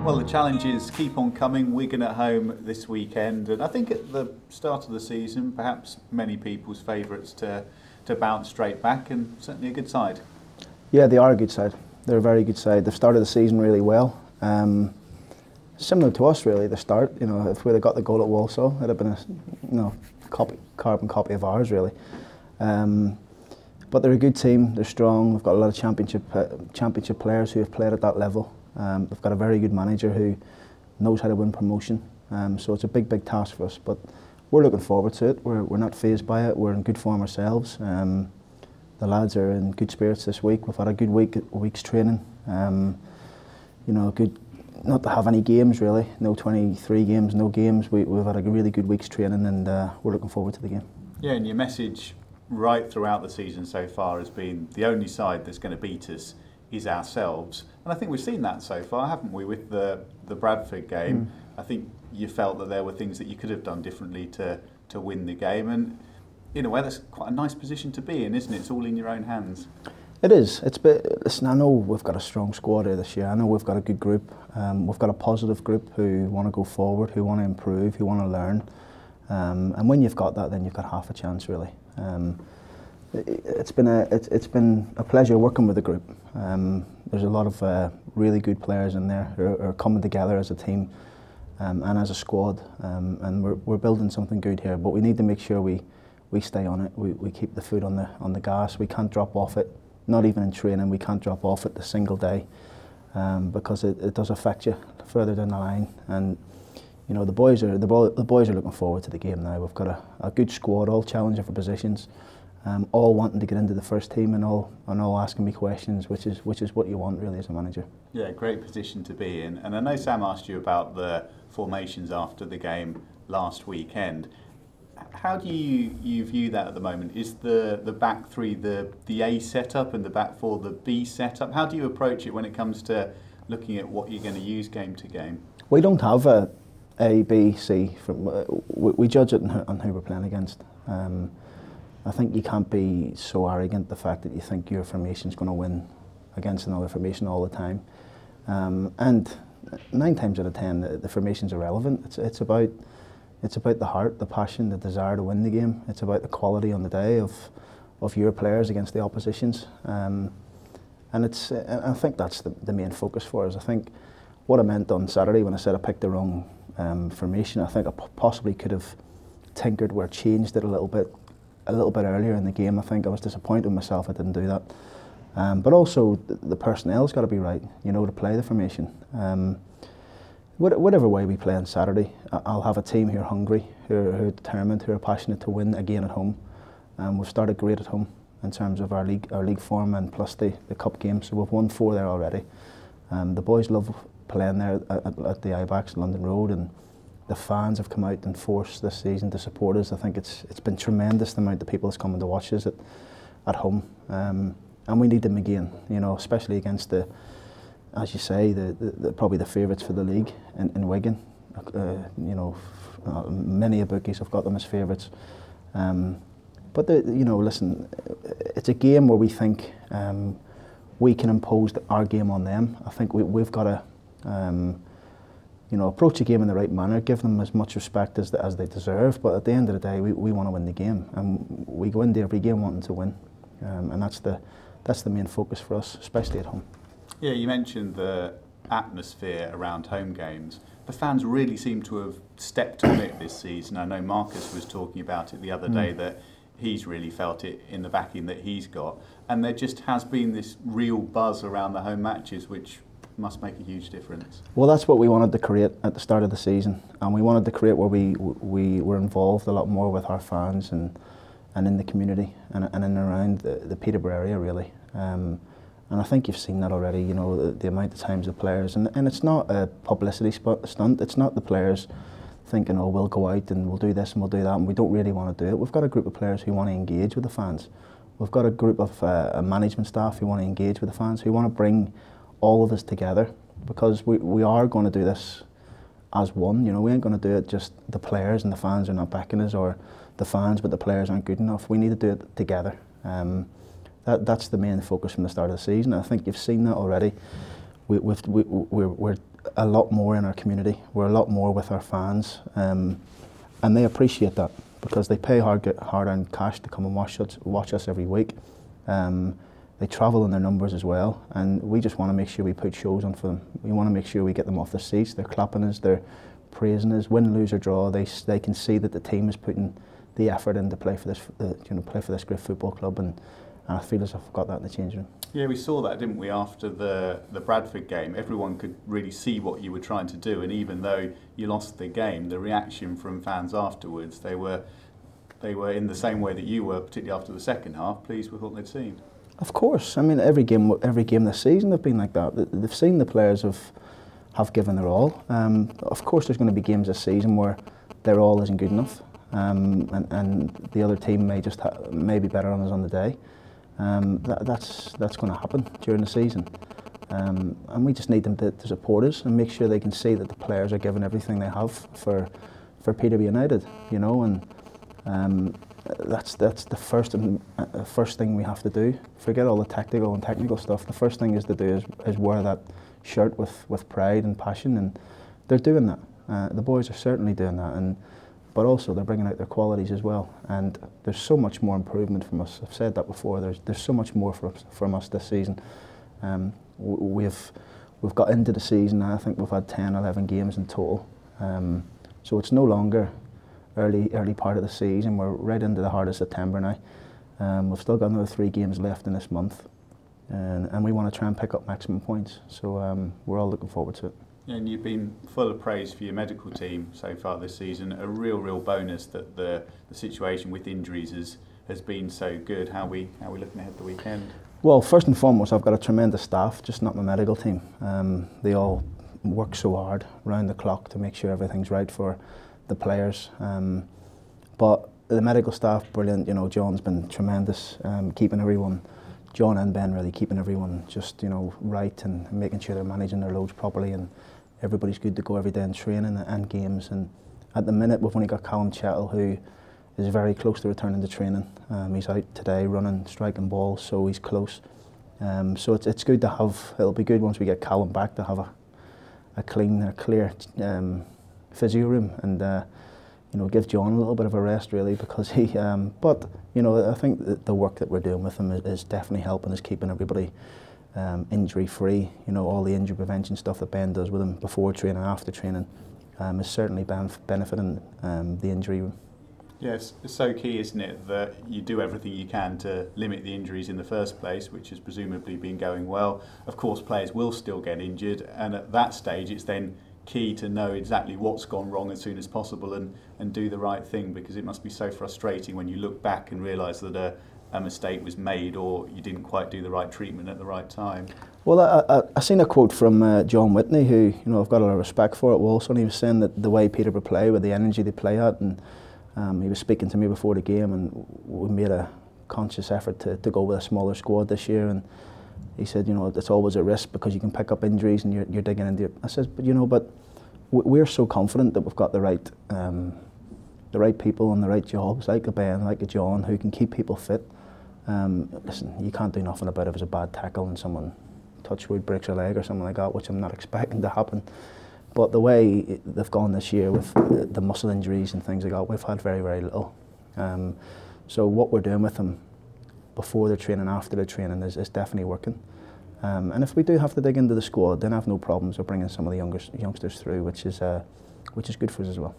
Well, the challenges keep on coming. Wigan at home this weekend, and I think at the start of the season, perhaps many people's favourites to bounce straight back, and certainly a good side. Yeah, they are a good side. They're a very good side. They've started the season really well. Similar to us, really. The start, if we'd have got the goal at Walsall, it'd have been a carbon copy of ours, really. But they're a good team. They're strong. We've got a lot of championship players who have played at that level. They've got a very good manager who knows how to win promotion. So it's a big task for us. But we're looking forward to it. We're not fazed by it. We're in good form ourselves. The lads are in good spirits this week. We've had a good week's training. Good not to have any games really. No 23 games, no games. We've had a really good week's training, and we're looking forward to the game. Yeah, and your message right throughout the season so far has been the only side that's going to beat us is ourselves. And I think we've seen that so far, haven't we, with the Bradford game. I think you felt that there were things that you could have done differently to win the game, and in a way that's quite a nice position to be in, isn't it? It's all in your own hands. It is. Listen, I know we've got a strong squad here this year. I know we've got a good group. We've got a positive group who want to go forward, who want to improve, who want to learn. And when you've got that, then you've got half a chance, really. It's been a pleasure working with the group. There's a lot of really good players in there who are coming together as a team and as a squad, and we're building something good here. But we need to make sure we stay on it. We keep the foot on the gas. We can't drop off it. Not even in training, we can't drop off it a single day, because it does affect you further down the line. And the boys are looking forward to the game now. We've got a good squad, all challenging for positions. All wanting to get into the first team, and all asking me questions, which is what you want really as a manager. Yeah, great position to be in. And I know Sam asked you about the formations after the game last weekend. How do you view that at the moment? Is the back three the A setup and the back four the B setup? How do you approach it when it comes to looking at what you're going to use game to game? We don't have A, B, C. We judge it on who we're playing against. I think you can't be so arrogant the fact that you think your formation's going to win against another formation all the time. And 9 times out of 10, the formation's irrelevant. It's about the heart, the passion, the desire to win the game. It's about the quality on the day of your players against the opposition's. And I think that's the main focus for us. I think what I meant on Saturday when I said I picked the wrong formation, I think I possibly could have tinkered or changed it a little bit earlier in the game. I think I was disappointed with myself I didn't do that. But also the personnel's got to be right, to play the formation. Whatever way we play on Saturday, I'll have a team who are hungry, who are determined, who are passionate to win again at home. We've started great at home in terms of our league form, and plus the cup game, so we've won 4 there already. The boys love playing there at the ABAX London Road, and the fans have come out in force this season to support us. I think it's been tremendous the amount of people that's coming to watch us at home, and we need them again, especially against as you say, probably the favourites for the league in Wigan. Many bookies have got them as favourites. But listen, it's a game where we think we can impose our game on them. I think we've got to approach the game in the right manner, give them as much respect as they deserve. But at the end of the day, we want to win the game, and we go into every game wanting to win, and that's the main focus for us, especially at home. Yeah, you mentioned the atmosphere around home games. The fans really seem to have stepped on it this season. I know Marcus was talking about it the other day, that he's really felt it in the backing that he's got. And there just has been this real buzz around the home matches, which must make a huge difference. Well, that's what we wanted to create at the start of the season. And we wanted to create where we were involved a lot more with our fans and in the community and in and around the Peterborough area, really. And I think you've seen that already, the amount of times the players, and it's not a publicity stunt, it's not the players thinking, oh, we'll go out and we'll do this and we'll do that, and we don't really want to do it. We've got a group of players who want to engage with the fans. We've got a group of management staff who want to engage with the fans, who want to bring all of us together, because we are going to do this as one. We ain't going to do it just the players and the fans are not backing us, or the fans but the players aren't good enough. We need to do it together. That's the main focus from the start of the season. I think you've seen that already. We're a lot more in our community. We're a lot more with our fans, and they appreciate that because they pay hard-earned cash to come and watch us every week. They travel in their numbers as well, and we just want to make sure we put shows on for them. We want to make sure we get them off their seats. They're clapping us, they're praising us. Win, lose or draw, they can see that the team is putting the effort in to play for this, play for this great football club, and I feel as if I've got that in the change room. Yeah, we saw that, didn't we, after the Bradford game. Everyone could really see what you were trying to do, and even though you lost the game, the reaction from fans afterwards, they were in the same way that you were, particularly after the second half, pleased with what they'd seen. Of course. I mean, every game this season they've been like that. They've seen the players have given their all. Of course, there's going to be games this season where their all isn't good enough, and the other team may be better on us on the day. That's going to happen during the season, and we just need them to support us and make sure they can see that the players are giving everything they have for Peterborough United, and that's the first thing we have to do. Forget all the tactical and technical stuff. The first thing is to do is wear that shirt with pride and passion, and they're doing that. The boys are certainly doing that, but also they're bringing out their qualities as well. And there's so much more improvement from us. I've said that before. There's so much more from us this season. We've got into the season. I think we've had 10, 11 games in total. So it's no longer early part of the season. We're right into the heart of September now. We've still got another 3 games left in this month, and we want to try and pick up maximum points. So we're all looking forward to it. And you've been full of praise for your medical team so far this season. A real bonus that the situation with injuries has been so good. How are we looking ahead the weekend? Well, first and foremost, I've got a tremendous staff, just not my medical team. They all work so hard round the clock to make sure everything's right for the players. But the medical staff, brilliant. John's been tremendous, keeping everyone, John and Ben really keeping everyone just right and making sure they're managing their loads properly, and everybody's good to go every day in training and games. And at the minute we've only got Callum Chettle, who is very close to returning to training. He's out today running, striking balls, so he's close. So it's good to have. It'll be good once we get Callum back to have a clear physio room, and give John a little bit of a rest really, because he. But I think that the work that we're doing with him is definitely helping us, keeping everybody injury free. All the injury prevention stuff that Ben does with him before training, after training, is certainly benefiting the injury room. Yes, it's so key, isn't it, that you do everything you can to limit the injuries in the first place, which has presumably been going well. Of course, players will still get injured, and at that stage it's then key to know exactly what's gone wrong as soon as possible and do the right thing, because it must be so frustrating when you look back and realise that a mistake was made, or you didn't quite do the right treatment at the right time. Well, I seen a quote from John Whitney, who I've got a lot of respect for at Wolves, and he was saying that the way Peterborough play, with the energy they play at, and he was speaking to me before the game, and we made a conscious effort to go with a smaller squad this year, and he said, it's always a risk because you can pick up injuries and you're digging into it. I said, but we're so confident that we've got the right people and the right jobs, like a Ben, like a John, who can keep people fit. Listen, you can't do nothing about it if it's a bad tackle and someone, touch wood, breaks their leg or something like that, which I'm not expecting to happen. But the way they've gone this year with the muscle injuries and things like that, we've had very little. So what we're doing with them before their training, after their training, is definitely working. And if we do have to dig into the squad, then I have no problems with bringing some of the youngsters through, which is good for us as well.